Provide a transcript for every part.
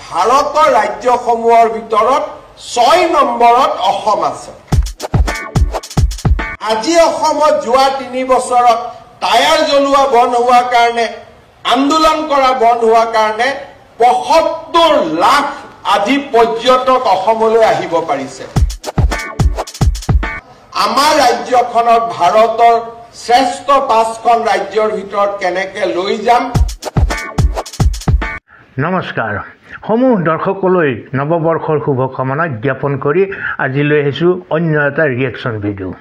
ভাৰতৰ ৰাজ্যসমূহৰ ভিতৰত 6 নম্বৰত অসম আছে। আজি অসমত যোৱা 3 বছৰত টায়াৰ জ্বলোৱা বন্ধ হোৱাৰ কাৰণে, আন্দোলন কৰা বন্ধ হোৱাৰ কাৰণে ৭৫ লাখ আজি পৰ্যটক অসমলৈ আহিব পাৰিছে। আমাৰ ৰাজ্যখনক ভাৰতৰ শ্ৰেষ্ঠ 5খন ৰাজ্যৰ ভিতৰত কেনেকৈ লৈ যাম। নমস্কাৰ। সমূহ দৰ্শকলৈ নৱবৰ্ষৰ শুভকামনা জ্ঞাপন কৰি আজি লৈ আহিছোঁ অন্য এটা ৰিয়েকশ্যন ভিডিঅ'।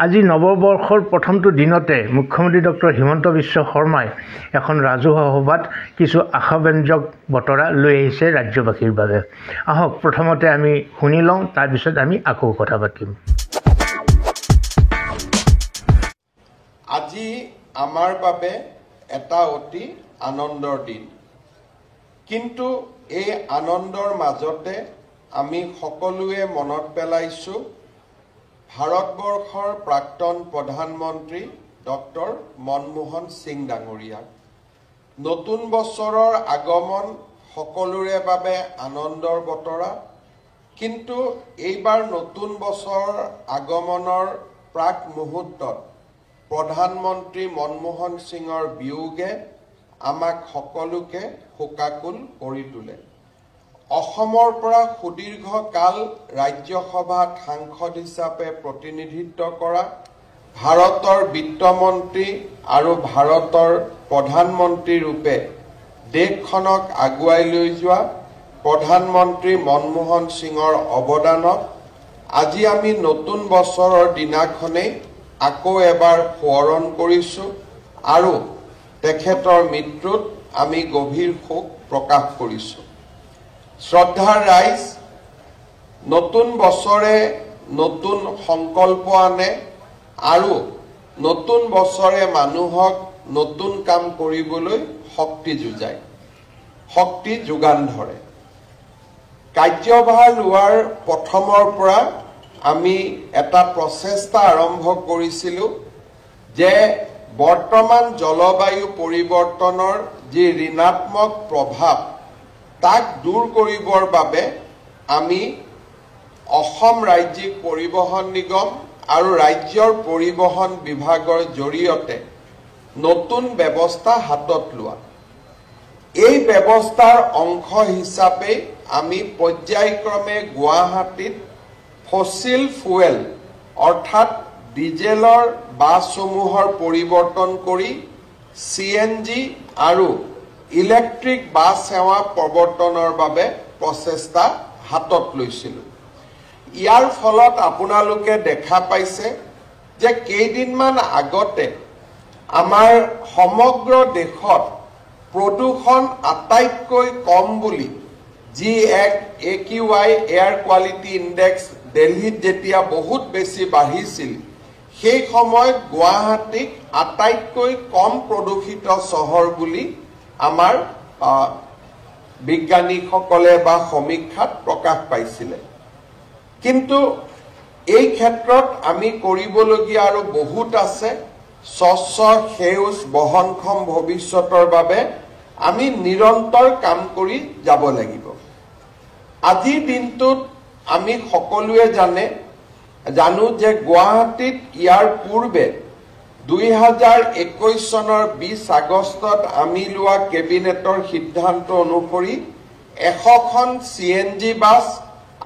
আজি নৱবৰ্ষৰ প্ৰথমটো দিনতে মুখ্যমন্ত্ৰী ডক্টৰ হিমন্ত বিশ্ব শৰ্মাই এখন ৰাজহুৱা সভাত কিছু আশাব্যঞ্জক বতৰা লৈ আহিছে ৰাজ্যবাসীৰ বাবে। আহক প্ৰথমতে আমি শুনি লওঁ, তাৰপিছত আমি আকৌ কথা পাতিম। আজি আমাৰ বাবে এটা অতি আনন্দৰ দিন, কিন্তু এই আনন্দৰ মাজতে আমি সকলোৱে মনত পেলাইছোঁ ভাৰতবৰ্ষৰ প্ৰাক্তন প্ৰধানমন্ত্ৰী ডক্টৰ মনমোহন সিং ডাঙৰীয়াক। নতুন বছৰৰ আগমন সকলোৰে বাবে আনন্দৰ বতৰা, কিন্তু এইবাৰ নতুন বছৰৰ আগমনৰ প্ৰাক মুহূৰ্তত প্ৰধানমন্ত্ৰী মনমোহন সিঙৰ বিয়োগে আমাক সকলোকে শোকাকুল কৰি তোলে। অসমৰ পৰা সুদীৰ্ঘ কাল ৰাজ্যসভাত সাংসদ হিচাপে প্ৰতিনিধিত্ব কৰা, ভাৰতৰ বিত্তমন্ত্ৰী আৰু ভাৰতৰ প্ৰধানমন্ত্ৰী ৰূপে দেশখনক আগুৱাই লৈ যোৱা প্ৰধানমন্ত্ৰী মনমোহন সিঙৰ অৱদানক আজি আমি নতুন বছৰৰ দিনাখনেই আকৌ এবাৰ সোঁৱৰণ কৰিছোঁ আৰু তেখেতৰ মৃত্যুত আমি গভীৰ শোক প্ৰকাশ কৰিছোঁ। শ্ৰদ্ধাৰ ৰাইজ, নতুন বছৰে নতুন সংকল্প আনে আৰু নতুন বছৰে মানুহক নতুন কাম কৰিবলৈ শক্তি যোগান ধৰে। কাৰ্যভাৰ লোৱাৰ প্ৰথমৰ পৰা আমি এটা প্ৰচেষ্টা আৰম্ভ কৰিছিলোঁ যে বৰ্তমান জলবায়ু পৰিৱৰ্তনৰ যি ঋণাত্মক প্ৰভাৱ তাক দূৰ কৰিবৰ বাবে আমি অসম ৰাজ্যিক পৰিবহণ নিগম আৰু ৰাজ্যৰ পৰিবহণ বিভাগৰ জৰিয়তে নতুন ব্যৱস্থা হাতত লোৱা। এই ব্যৱস্থাৰ অংশ হিচাপে আমি পৰ্যায়ক্ৰমে গুৱাহাটীত ফচিল ফুৱেল অৰ্থাৎ ডিজেলৰ বাছসমূহৰ পৰিৱৰ্তন কৰি CNG আৰু ইলেক্ট্ৰিক বাছ সেৱা প্ৰৱৰ্তনৰ বাবে প্ৰচেষ্টা হাতত লৈছিলোঁ। ইয়াৰ ফলত আপোনালোকে দেখা পাইছে যে কেইদিনমান আগতে আমাৰ সমগ্ৰ দেশত প্ৰদূষণ আটাইতকৈ কম বুলি যি এক AQI এয়াৰ কোৱালিটি ইণ্ডেক্স দিল্লীত যেতিয়া বহুত বেছি বাঢ়িছিল, সেই সময়ত গুৱাহাটীক আটাইতকৈ কম প্ৰদূষিত চহৰ বুলি আমাৰ বিজ্ঞানীসকলে বা সমীক্ষাত প্ৰকাশ পাইছিলে। কিন্তু এই ক্ষেত্ৰত আমি কৰিবলগীয়া আৰু বহুত আছে। স্বচ্ছ সেউজ বহনক্ষম ভৱিষ্যতৰ বাবে আমি নিৰন্তৰ কাম কৰি যাব লাগিব। আজিৰ দিনটোত আমি সকলোৱে জানো যে গুৱাহাটীত ইয়াৰ পূৰ্বে 2021 চনৰ 20 আগষ্টত আমি লোৱা কেবিনেটৰ সিদ্ধান্ত অনুসৰি 100খন CNG বাছ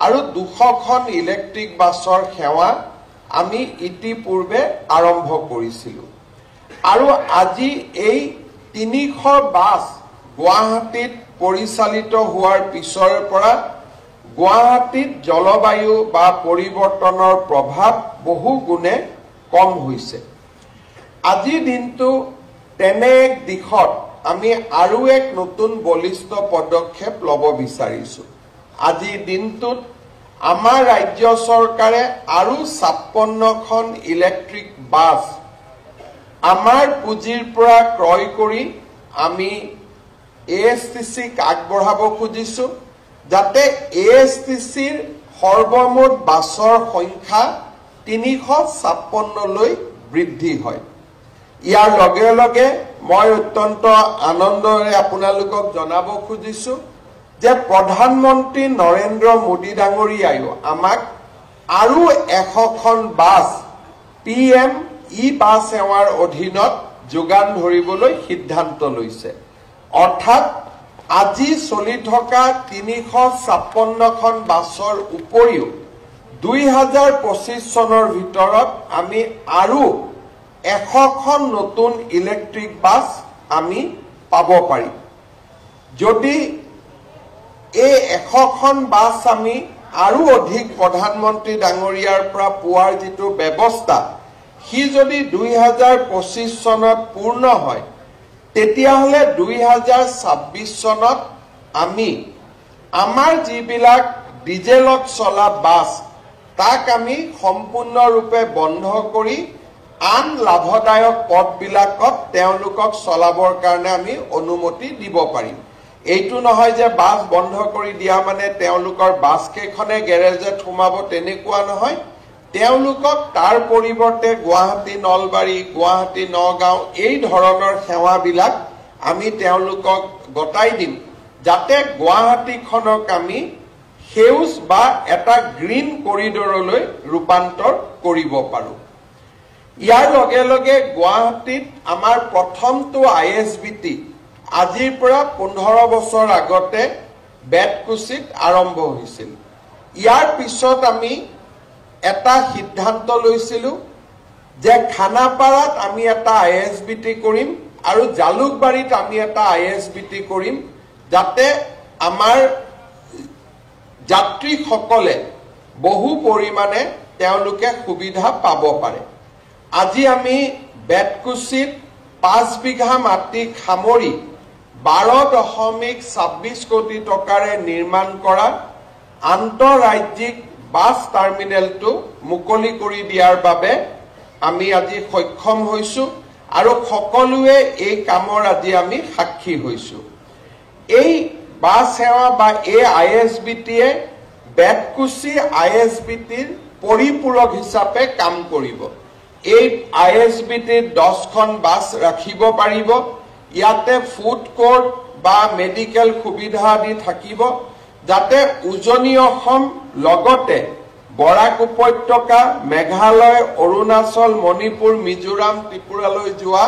আৰু 200খন ইলেক্ট্ৰিক বাছৰ সেৱা আমি ইতিপূৰ্বে আৰম্ভ কৰিছিলোঁ। আৰু আজি এই 300 বাছ গুৱাহাটীত পৰিচালিত হোৱাৰ পিছৰ পৰা গুৱাহাটীত জলবায়ু বা পৰিৱৰ্তনৰ প্ৰভাৱ বহু গুণে কম হৈছে। আজিৰ দিনটো তেনে এক দিশত আমি আৰু এক নতুন বলিষ্ঠ পদক্ষেপ ল'ব বিচাৰিছোঁ। আজিৰ দিনটোত আমাৰ ৰাজ্য চৰকাৰে আৰু 56খন ইলেক্ট্ৰিক বাছ আমাৰ পুঁজিৰ পৰা ক্ৰয় কৰি আমি ASTCক আগবঢ়াব খুজিছোঁ, যাতে ASTCৰ সৰ্বমুঠ বাছৰ সংখ্যা 356লৈ বৃদ্ধি হয়। ইয়াৰ লগে লগে মই অত্যন্ত আনন্দৰে আপোনালোকক জনাব খুজিছোঁ যে প্ৰধানমন্ত্ৰী নৰেন্দ্ৰ মোদী ডাঙৰীয়ায়ো আমাক আৰু 100খন বাছ PM ই-বাছ সেৱাৰ অধীনত যোগান ধৰিবলৈ সিদ্ধান্ত লৈছে। অৰ্থাৎ আজি চলি থকা 356খন বাছৰ উপৰিও 2025 চনৰ ভিতৰত আমি আৰু 100খন নতুন ইলেক্ট্ৰিক বাছ আমি পাব পাৰিম। যদি এই 100খন বাছ আমি আৰু অধিক প্ৰধানমন্ত্ৰী ডাঙৰীয়াৰ পৰা পোৱাৰ যিটো ব্যৱস্থা সি যদি 2025 চনত পূৰ্ণ হয় তেতিয়াহ'লে 2026 চনত আমি আমাৰ যিবিলাক ডিজেলত চলা বাছ তাক আমি সম্পূৰ্ণৰূপে বন্ধ কৰি আন লাভদায়ক পথবিলাকত তেওঁলোকক চলাবৰ কাৰণে আমি অনুমতি দিব পাৰিম। এইটো নহয় যে বাছ বন্ধ কৰি দিয়া মানে তেওঁলোকৰ বাছ কেইখনে গেৰেজত সোমাব তেনেকুৱা নহয়। তেওঁলোকক তাৰ পৰিৱৰ্তে গুৱাহাটী নলবাৰী, গুৱাহাটী নগাঁও এই ধৰণৰ সেৱাবিলাক আমি তেওঁলোকক গতাই দিম যাতে গুৱাহাটীখনক আমি সেউজ বা এটা গ্ৰীণ কৰিডৰলৈ ৰূপান্তৰ কৰিব পাৰোঁ। ইয়াৰ লগে লগে গুৱাহাটীত আমাৰ প্ৰথমটো ISBT আজিৰ পৰা 15 বছৰ আগতে বেতকুছিত আৰম্ভ হৈছিল। ইয়াৰ পিছত আমি এটা সিদ্ধান্ত লৈছিলোঁ যে খানাপাৰাত আমি এটা ISBT কৰিম আৰু জালুকবাৰীত আমি এটা ISBT কৰিম যাতে আমাৰ যাত্ৰীসকলে বহু পৰিমাণে তেওঁলোকে সুবিধা পাব পাৰে। আজি আমি বেতকুছিত 5 বিঘা মাটি সামৰি 12.26 কোটি টকাৰে নিৰ্মাণ কৰা আন্তঃৰাজ্যিক বাছ টাৰ্মিনেলটো মুকলি কৰি দিয়াৰ বাবে আমি আজি সক্ষম হৈছো আৰু সকলোৱে এই কামৰ আজি আমি সাক্ষী হৈছো। এই বাছ সেৱা বা এই ISBTয়ে বেতকুছি ISBTৰ পৰিপূৰক হিচাপে কাম কৰিব। এই ISBTত 10খন বাছ ৰাখিব পাৰিব। ইয়াতে ফুড কোৰ্ট বা মেডিকেল সুবিধা আদি থাকিব যাতে উজনি অসম লগতে বৰাক উপত্যকা, মেঘালয়, অৰুণাচল, মণিপুৰ, মিজোৰাম, ত্ৰিপুৰালৈ যোৱা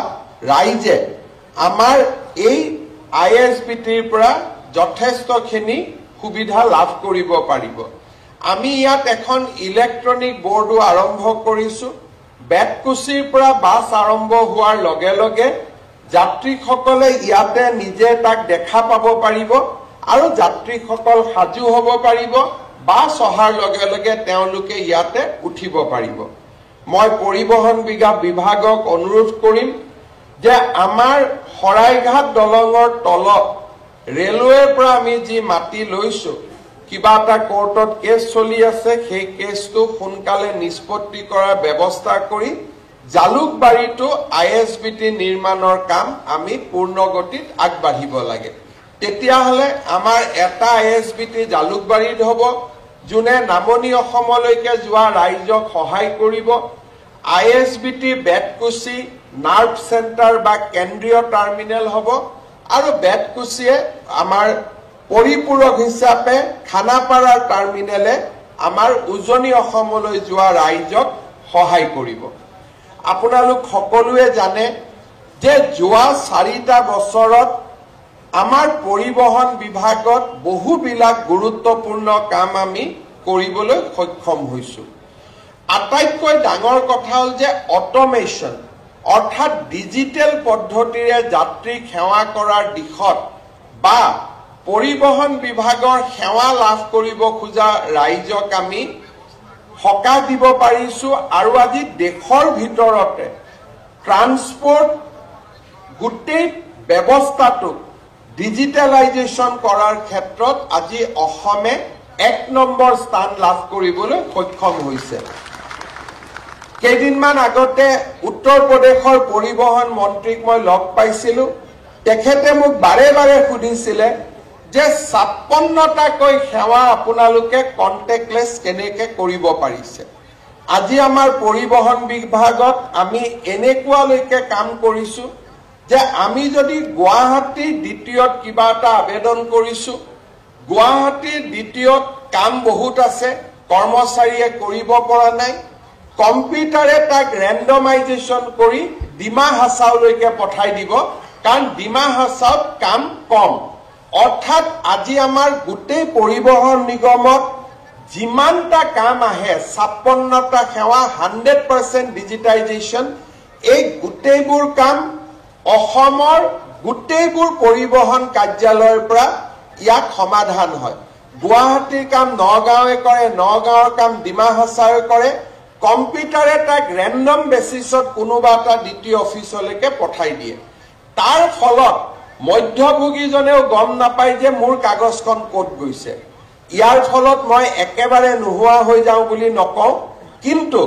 ৰাইজে আমাৰ এই ISBTৰ পৰা যথেষ্টখিনি সুবিধা লাভ কৰিব পাৰিব। আমি ইয়াত এখন ইলেক্ট্ৰনিক বোৰ্ডো আৰম্ভ কৰিছো। বেতকুছিৰ পৰা বাছ আৰম্ভ হোৱাৰ লগে লগে যাত্ৰীসকলে ইয়াতে নিজে তাক দেখা পাব পাৰিব আৰু যাত্ৰীসকল সাজু হ'ব পাৰিব। বাছ অহাৰ লগে লগে তেওঁলোকে ইয়াতে উঠিব পাৰিব। মই পৰিবহণ বিভাগক অনুৰোধ কৰিম যে আমাৰ শৰাইঘাট দলঙৰ তলত ৰেলৱেৰ পৰা আমি যি মাটি লৈছো কিবা এটা কোৰ্টত কেছ চলি আছে সেই কেছটো সোনকালে নিষ্পত্তি কৰাৰ ব্যৱস্থা কৰি জালুকবাৰীটো ISBT নিৰ্মাণৰ কাম আমি পূৰ্ণগতিত আগবাঢ়িব লাগে। তেতিয়াহ'লে আমাৰ এটা ISBT জালুকবাৰীত হ'ব যোনে নামনি অসমলৈকে যোৱা ৰাইজক সহায় কৰিব। ISBT বেতকুছি নাৰ্ভ চেণ্টাৰ বা কেন্দ্ৰীয় টাৰ্মিনেল হ'ব আৰু বেতকুছিয়ে আমাৰ পৰিপূৰক হিচাপে খানাপাৰাৰ টাৰ্মিনেলে আমাৰ উজনি অসমলৈ যোৱা ৰাইজক সহায় কৰিব। আপোনালোক সকলোৱে জানে যে যোৱা 4টা বছৰত আমাৰ পৰিবহণ বিভাগত বহুবিলাক গুৰুত্বপূৰ্ণ কাম আমি কৰিবলৈ সক্ষম হৈছো। আটাইতকৈ ডাঙৰ কথা হ'ল যে অট'মেশ্যন অৰ্থাৎ ডিজিটেল পদ্ধতিৰে যাত্ৰীক সেৱা কৰাৰ দিশত বা পৰিবহণ বিভাগৰ সেৱা লাভ কৰিব খোজা ৰাইজক আমি সকাহ দিব পাৰিছো আৰু আজি দেশৰ ভিতৰতে ট্ৰান্সপৰ্ট গোটেই ব্যৱস্থাটোক ডিজিটেলাইজেশ্যন কৰাৰ ক্ষেত্ৰত আজি অসমে 1 নম্বৰ স্থান লাভ কৰিবলৈ সক্ষম হৈছে। কেইদিনমান আগতে উত্তৰ প্ৰদেশৰ পৰিবহণ মন্ত্ৰীক মই লগ পাইছিলো। তেখেতে মোক বাৰে বাৰে সুধিছিলে যে 56টাকৈ সেৱা আপোনালোকে কণ্টেক্টলেছ কেনেকৈ কৰিব পাৰিছে। আজি আমাৰ পৰিবহণ বিভাগত আমি এনেকুৱালৈকে কাম কৰিছো যে আমি যদি গুৱাহাটী দ্বিতীয়ত কিবা এটা আবেদন কৰিছো গুৱাহাটীৰ দ্বিতীয়ত কাম বহুত আছে, কৰ্মচাৰীয়ে কৰিব পৰা নাই। কম্পিউটাৰে তাক ৰেণ্ডমাইজেশ্যন কৰি ডিমা হাছাওলৈকে পঠাই দিব, কাৰণ ডিমা হাছাওত কাম কম। অৰ্থাৎ আজি আমাৰ গোটেই পৰিবহণ নিগমত যিমানটা কাম আহে 56টা সেৱা 100% ডিজিটাইজেশ্যন, এই গোটেইবোৰ কাম অসমৰ গোটেইবোৰ পৰিবহণ কাৰ্যালয়ৰ পৰা ইয়াক সমাধান হয়। গুৱাহাটীৰ কাম নগাঁৱে কৰে, নগাঁৱৰ কাম ডিমা হাছাওৱে কৰে। কম্পিউটাৰে তাক ৰেণ্ডম বেচিছত কোনোবা এটা দ্বিতীয় অফিচলৈকে পঠাই দিয়ে। তাৰ ফলত মধ্যভোগীজনেও গম নাপায় যে মোৰ কাগজখন ক'ত গৈছে। ইয়াৰ ফলত মই একেবাৰে নোহোৱা হৈ যাওঁ বুলি নকওঁ, কিন্তু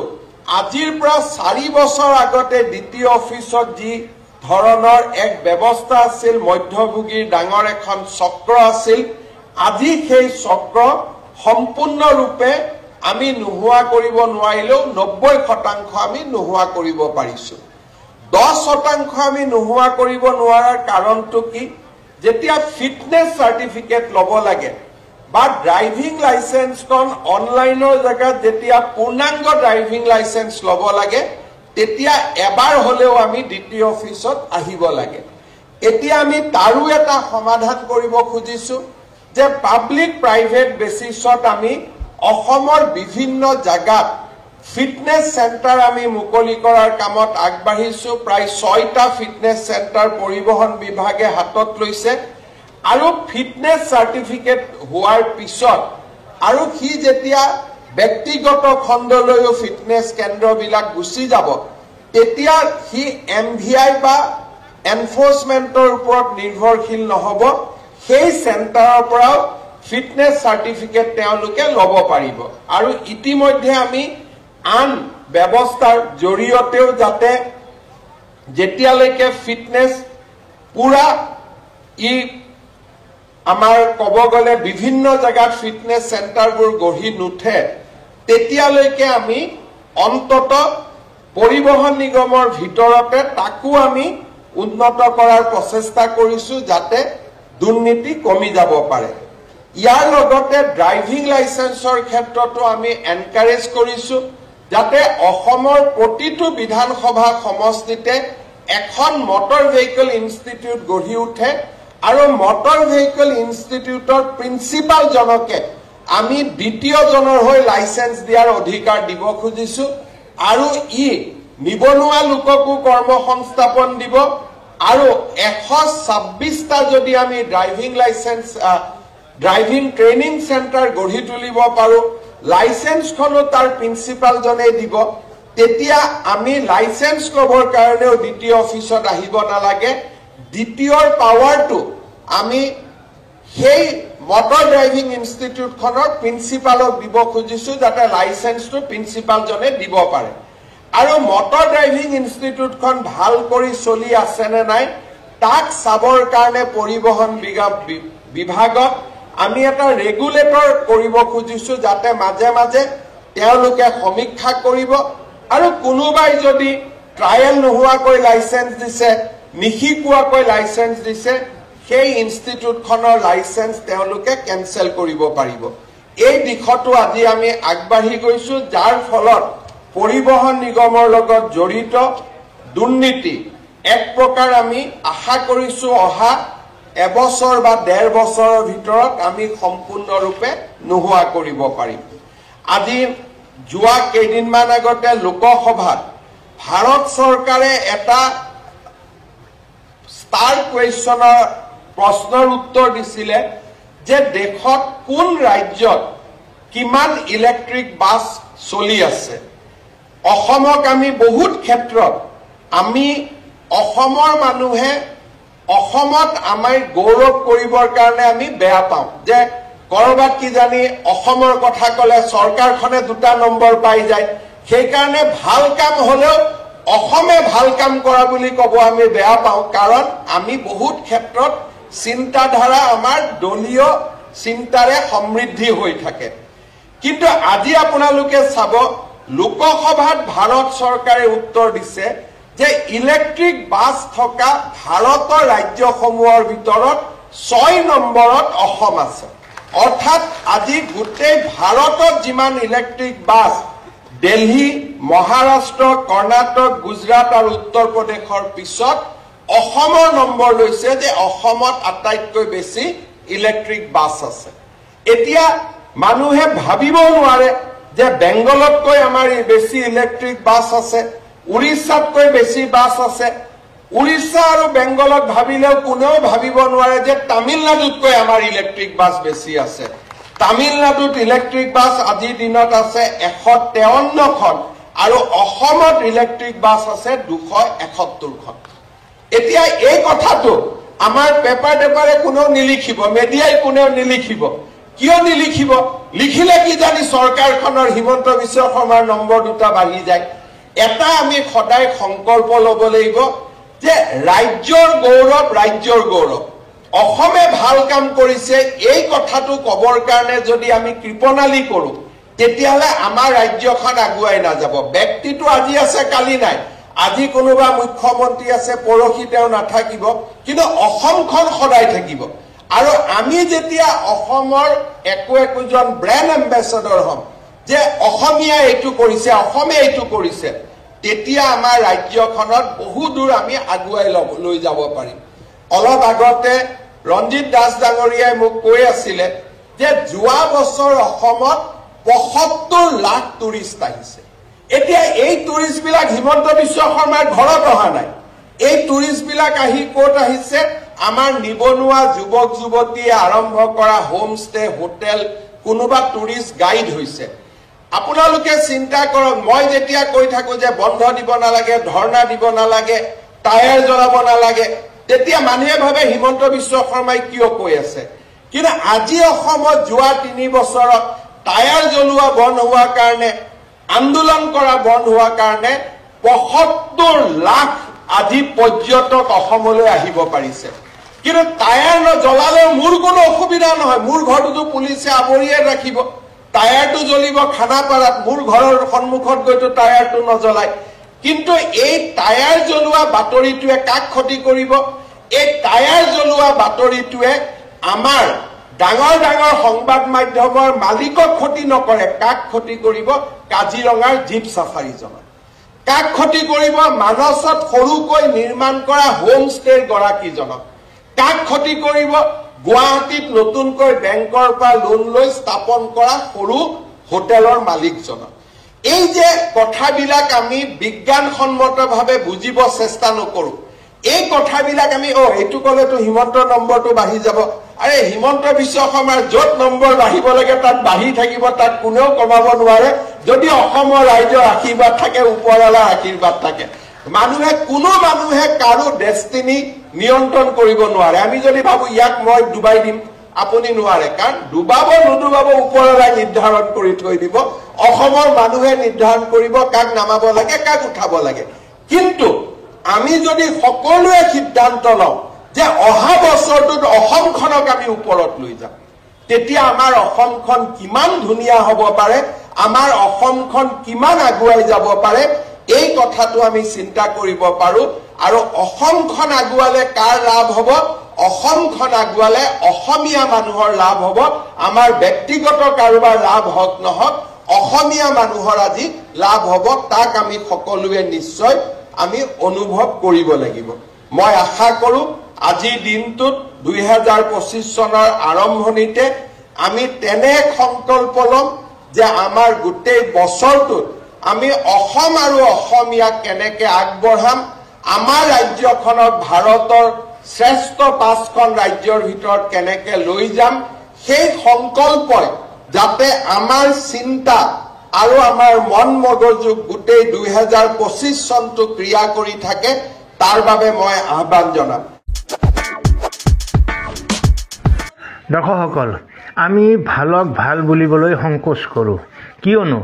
আজিৰ পৰা 4 বছৰ আগতে দ্বিতীয় অফিচত যি ধৰণৰ এক ব্যৱস্থা আছিল, মধ্যভোগীৰ ডাঙৰ এখন চক্ৰ আছিল, আজি সেই চক্ৰ সম্পূৰ্ণৰূপে আমি নোহোৱা কৰিব নোৱাৰিলেও 90% আমি নোহোৱা কৰিব পাৰিছোঁ। 10% আমি নোহোৱা কৰিব নোৱাৰাৰ কাৰণটো কি? যেতিয়া ফিটনেছ চাৰ্টিফিকেট ল'ব লাগে বা ড্ৰাইভিং লাইচেন্সখন অনলাইনৰ জেগাত যেতিয়া পূৰ্ণাংগ ড্ৰাইভিং লাইচেন্স ল'ব লাগে, তেতিয়া এবাৰ হ'লেও আমি দ্বিতীয় অফিচত আহিব লাগে। এতিয়া আমি তাৰো এটা সমাধান কৰিব খুজিছোঁ যে পাব্লিক প্ৰাইভেট বেচিছত আমি অসমৰ বিভিন্ন জাগাত ফিটনেছ চেণ্টাৰ আমি মুকলি কৰাৰ কামত আগবাঢ়িছোঁ। প্ৰায় 6টা ফিটনেছ চেণ্টাৰ পৰিবহণ বিভাগে হাতত লৈছে, আৰু ফিটনেছ চাৰ্টিফিকেট হোৱাৰ পিছত আৰু সি যেতিয়া ব্যক্তিগত খণ্ডলৈও ফিটনেছ কেন্দ্ৰবিলাক গুচি যাব, তেতিয়া সি MVI বা এনফৰ্চমেণ্টৰ ওপৰত নিৰ্ভৰশীল নহ'ব। সেই চেণ্টাৰৰ পৰাও ফিটনেছ চাৰ্টিফিকেট তেওঁলোকে ল'ব পাৰিব। আৰু ইতিমধ্যে আমি আন ব্যৱস্থাৰ জৰিয়তেও যাতে যেতিয়ালৈকে ফিটনেছ পুৰা আমাৰ ক'ব গ'লে বিভিন্ন জেগাত ফিটনেছ চেণ্টাৰবোৰ গঢ়ি নুঠে, তেতিয়ালৈকে আমি অন্তত পৰিবহণ নিগমৰ ভিতৰতে তাকো আমি উন্নত কৰাৰ প্ৰচেষ্টা কৰিছোঁ, যাতে দুৰ্নীতি কমি যাব পাৰে। ইয়াৰ লগতে ড্ৰাইভিং লাইচেন্সৰ ক্ষেত্ৰতো আমি এনকাৰেজ কৰিছোঁ, যাতে অসমৰ প্ৰতিটো বিধানসভা সমষ্টিতে এখন মটৰ ভেহিকল ইনষ্টিটিউট গঢ়ি উঠে, আৰু মটৰ ভেহিকল ইনষ্টিটিউটৰ প্ৰিন্সিপালজনকে আমি দ্বিতীয়জনৰ হৈ লাইচেন্স দিয়াৰ অধিকাৰ দিব খুজিছোঁ। আৰু ই নিবনুৱা লোককো কৰ্মসংস্থাপন দিব, আৰু 126টা যদি আমি ড্ৰাইভিং ট্ৰেইনিং চেণ্টাৰ গঢ়ি তুলিব পাৰোঁ, লাইচেন্সখনো তাৰ প্ৰিন্সিপালজনে দিব, তেতিয়া আমি লাইচেন্স ল'বৰ কাৰণেও দ্বিতীয় অফিচত আহিব নালাগে। দ্বিতীয়ৰ পাৱাৰটো আমি সেই মটৰ ড্ৰাইভিং ইনষ্টিটিউটখনৰ প্ৰিন্সিপালক দিব খুজিছোঁ, যাতে লাইচেন্সটো প্ৰিন্সিপালজনে দিব পাৰে। আৰু মটৰ ড্ৰাইভিং ইনষ্টিটিউটখন ভাল কৰি চলি আছে নে নাই তাক চাবৰ কাৰণে পৰিবহণ বিভাগত আমি এটা ৰেগুলেটৰ কৰিব খুজিছোঁ, যাতে মাজে মাজে তেওঁলোকে সমীক্ষা কৰিব। আৰু কোনোবাই যদি ট্ৰায়েল নোহোৱাকৈ লাইচেন্স দিছে, নিশিকোৱাকৈ লাইচেন্স দিছে, সেই ইনষ্টিটিউটখনৰ লাইচেন্স তেওঁলোকে কেনচেল কৰিব পাৰিব। এই দিশতো আজি আমি আগবাঢ়ি গৈছোঁ, যাৰ ফলত পৰিবহণ নিগমৰ লগত জড়িত দুৰ্নীতি এক প্ৰকাৰ আমি আশা কৰিছোঁ অহা এবছৰ বা 1.5 বছৰৰ ভিতৰত আমি সম্পূৰ্ণৰূপে নোহোৱা কৰিব পাৰিম। আজি যোৱা কেইদিনমান আগতে লোকসভাত ভাৰত চৰকাৰে এটা ষ্টাৰ কুৱেশ্যনৰ প্ৰশ্নৰ উত্তৰ দিছিলে যে দেশত কোন ৰাজ্যত কিমান ইলেক্ট্ৰিক বাছ চলি আছে। অসমক আমি বহুত ক্ষেত্ৰত আমি অসমৰ মানুহে অসমত আমাৰ গৌৰৱ কৰিবৰ কাৰণে আমি বেয়া পাওঁ যে কৰবাত কিজানি অসমৰ কথা ক'লে চৰকাৰখনে 2টা নম্বৰ পাই যায়, সেইকাৰণে ভাল কাম হ'লেও অসমে ভাল কাম কৰা বুলি ক'ব আমি বেয়া পাওঁ, কাৰণ আমি বহুত ক্ষেত্ৰত চিন্তাধাৰা আমাৰ দলীয় চিন্তাৰে সমৃদ্ধি হৈ থাকে। কিন্তু আজি আপোনালোকে চাব, লোকসভাত ভাৰত চৰকাৰে উত্তৰ দিছে যে ইলেক্ট্ৰিক বাছ থকা ভাৰতৰ ৰাজ্যসমূহৰ ভিতৰত 6 নম্বৰত অসম আছে। অৰ্থাৎ আজি গোটেই ভাৰতত যিমান ইলেক্ট্ৰিক বাছ দিল্লী, মহাৰাষ্ট্ৰ, কৰ্ণাটক, গুজৰাট আৰু উত্তৰ প্ৰদেশৰ পিছত অসমৰ নম্বৰ লৈছে যে অসমত আটাইতকৈ বেছি ইলেক্ট্ৰিক বাছ আছে। এতিয়া মানুহে ভাবিব নোৱাৰে যে বেংগলতকৈ আমাৰ বেছি ইলেক্ট্ৰিক বাছ আছে, উৰিষ্যাতকৈ বেছি বাছ আছে। উৰিষ্যা আৰু বেংগলত ভাবিলেও কোনেও ভাবিব নোৱাৰে যে তামিলনাডুতকৈ আমাৰ ইলেক্ট্ৰিক বাছ বেছি আছে। তামিলনাডুত ইলেক্ট্ৰিক বাছ আজিৰ দিনত আছে 153খন আৰু অসমত ইলেক্ট্ৰিক বাছ আছে 271খন। এতিয়া এই কথাটো আমাৰ পেপাৰে কোনেও নিলিখিব, মিডিয়াই কোনেও নিলিখিব। কিয় নিলিখিব? লিখিলে কি জানি চৰকাৰখনৰ হিমন্ত বিশ্ব শৰ্মাৰ নম্বৰ দুটা বাঢ়ি যায়। এটা আমি সদায় সংকল্প ল'ব লাগিব যে ৰাজ্যৰ গৌৰৱ, ৰাজ্যৰ গৌৰৱ। অসমে ভাল কাম কৰিছে এই কথাটো কবৰ কাৰণে যদি আমি কৃপণালী কৰো, তেতিয়াহ'লে আমাৰ ৰাজ্যখন আগুৱাই নাযাব। ব্যক্তিটো আজি আছে, কালি নাই। আজি কোনোবা মুখ্যমন্ত্ৰী আছে, পৰহি তেওঁ নাথাকিব, কিন্তু অসমখন সদায় থাকিব। আৰু আমি যেতিয়া অসমৰ একোজন ব্ৰেণ্ড এম্বেচাডৰ হ'ম যে অসমীয়া এইটো কৰিছে, অসমে এইটো কৰিছে, তেতিয়া আমাৰ ৰাজ্যখনত বহু দূৰ আমি আগুৱাই লৈ যাব পাৰিম। অলপ আগতে ৰঞ্জিত দাস ডাঙৰীয়াই মোক কৈ আছিলে যে যোৱা বছৰ অসমত ৭৫ লাখ টুৰিষ্ট আহিছে। এতিয়া এই টুৰিষ্টবিলাক হিমন্ত বিশ্ব শৰ্মাৰ ঘৰত অহা নাই। এই টুৰিষ্টবিলাক আহি ক'ত আহিছে? আমাৰ নিবনুৱা যুৱক যুৱতীয়ে আৰম্ভ কৰা হোম ষ্টে, হোটেল, কোনোবা টুৰিষ্ট গাইড হৈছে। আপোনালোকে চিন্তা কৰক, মই যেতিয়া কৈ থাকো যে বন্ধ দিব নালাগে, ধৰ্ণা দিব নালাগে, টায়াৰ জ্বলাব নালাগে, তেতিয়া মানুহে ভাবে হিমন্ত বিশ্ব শৰ্মাই কিয় কৈ আছে। কিন্তু আজি অসমত যোৱা 3 বছৰত টায়াৰ জ্বলোৱা বন্ধ হোৱাৰ কাৰণে, আন্দোলন কৰা বন্ধ হোৱাৰ কাৰণে ৭৫ লাখ আজি পৰ্যটক অসমলৈ আহিব পাৰিছে। কিন্তু টায়াৰ নজ্বলালেও মোৰ কোনো অসুবিধা নহয়। মোৰ ঘৰটোতো পুলিচে আৱৰিয়ে ৰাখিব। টায়াৰটো জ্বলিব খানাপাৰাত, মোৰ ঘৰৰ সন্মুখত গৈতো টায়াৰটো নজ্বলায়। কিন্তু এই টায়াৰ জ্বলোৱা বাতৰিটোৱে কাক ক্ষতি কৰিব? এই টায়াৰ জ্বলোৱা বাতৰিটোৱে আমাৰ ডাঙৰ ডাঙৰ সংবাদ মাধ্যমৰ মালিকক ক্ষতি নকৰে। কাক ক্ষতি কৰিব? কাজিৰঙাৰ জীপ চাফাৰীজনক। কাক ক্ষতি কৰিব? মানসত সৰুকৈ নিৰ্মাণ কৰা হোম ষ্টেৰ গৰাকীজনক। কাক ক্ষতি কৰিব? গুৱাহাটীত নতুনকৈ বেংকৰ পৰা লোন লৈ স্থাপন কৰা সৰু হোটেলৰ মালিকজনক। এই যে কথাবিলাক আমি বিজ্ঞানসন্মতভাৱে বুজিব চেষ্টা নকৰো, এই কথাবিলাক আমি এইটো ক'লেতো হিমন্তৰ নম্বৰটো বাঢ়ি যাব। আৰে হিমন্ত বিশ্ব শৰ্মাৰ য'ত নম্বৰ বাঢ়িব লাগে তাত বাঢ়ি থাকিব, তাত কোনেও কমাব নোৱাৰে যদি অসমৰ ৰাইজৰ আশীৰ্বাদ থাকে, ওপৰৱালাৰ আশীৰ্বাদ থাকে। কোনো মানুহে কাৰো ডেষ্টিনি নিয়ন্ত্ৰণ কৰিব নোৱাৰে। আমি যদি ভাবো ইয়াক মই ডুবাই দিম, আপুনি নোৱাৰে, কাৰণ ডুবাব নুডুবাব ওপৰৱালাই নিৰ্ধাৰণ কৰি থৈ দিব। অসমৰ মানুহে নিৰ্ধাৰণ কৰিব কাক নামাব লাগে, কাক উঠাব লাগে। কিন্তু আমি যদি সকলোৱে সিদ্ধান্ত লওঁ যে অহা বছৰটোত অসমখনক আমি ওপৰত লৈ যাম, তেতিয়া আমাৰ অসমখন কিমান ধুনীয়া হ'ব পাৰে, আমাৰ অসমখন কিমান আগুৱাই যাব পাৰে, এই কথাটো আমি চিন্তা কৰিব পাৰো। আৰু অসমখন আগুৱালে কাৰ লাভ হ'ব? অসমখন আগুৱালে অসমীয়া মানুহৰ লাভ হ'ব। আমাৰ ব্যক্তিগত কাৰোবাৰ লাভ হওক নহওক, অসমীয়া মানুহৰ আজি লাভ হ'ব। তাক আমি সকলোৱে নিশ্চয় আমি অনুভৱ কৰিব লাগিব। মই আশা কৰো আজিৰ দিনটোত 2025 চনৰ আৰম্ভণিতে আমি তেনে সংকল্প ল'ম যে আমাৰ গোটেই বছৰটোত আমি অসম আৰু অসমীয়াক কেনেকে আগবঢ়াম, আমাৰ ৰাজ্যখনক ভাৰতৰ শ্ৰেষ্ঠ 5খন ৰাজ্যৰ ভিতৰত কেনেকে লৈ যাম, সেই সংকল্পই যাতে আমাৰ চিন্তা আৰু আমাৰ মন মগজু গোটেই 2025 চনটো ক্ৰিয়া কৰি থাকে, তাৰ বাবে মই আহ্বান জনাম। দৰ্শকসকল, আমি ভালক ভাল বুলিবলৈ সংকোচ কৰোঁ, কিয়নো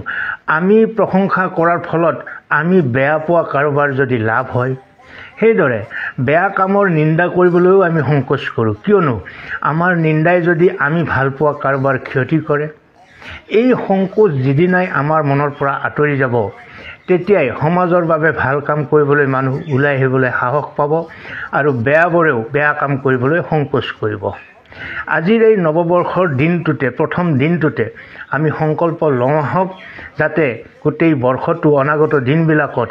আমি প্ৰশংসা কৰাৰ ফলত আমি বেয়া পোৱা কাৰোবাৰ যদি লাভ হয়, সেইদৰে বেয়া কামৰ নিন্দা কৰিবলৈও আমি সংকোচ কৰোঁ, কিয়নো আমাৰ নিন্দাই যদি আমি ভাল পোৱা কাৰোবাৰ ক্ষতি কৰে। এই সংকোচ যিদিনাই আমাৰ মনৰ পৰা আঁতৰি যাব, তেতিয়াই সমাজৰ বাবে ভাল কাম কৰিবলৈ মানুহ ওলাই আহিবলৈ সাহস পাব আৰু বেয়াবোৰেও বেয়া কাম কৰিবলৈ সংকোচ কৰিব। আজিৰ এই নৱবৰ্ষৰ দিনটোতে প্ৰথম দিনটোতে আমি সংকল্প লওঁ হওক যাতে গোটেই বৰ্ষটো অনাগত দিনবিলাকত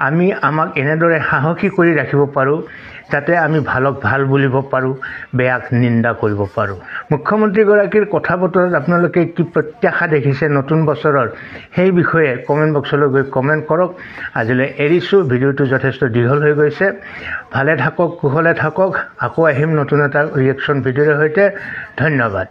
আমি আমাক এনেদৰে সাহসী কৰি ৰাখিব পাৰোঁ যাতে আমি ভালক ভাল বুলিব পাৰোঁ, বেয়াক নিন্দা কৰিব পাৰোঁ। মুখ্যমন্ত্ৰীগৰাকীৰ কথা বতৰাত আপোনালোকে কি প্ৰত্যাশা দেখিছে নতুন বছৰৰ সেই বিষয়ে কমেণ্ট বক্সলৈ গৈ কমেণ্ট কৰক। আজিলৈ এৰিছোঁ, ভিডিঅ'টো যথেষ্ট দীঘল হৈ গৈছে। ভালে থাকক, কুশলে থাকক। আকৌ আহিম নতুন এটা ৰিয়েকশ্যন ভিডিঅ'ৰ সৈতে। ধন্যবাদ।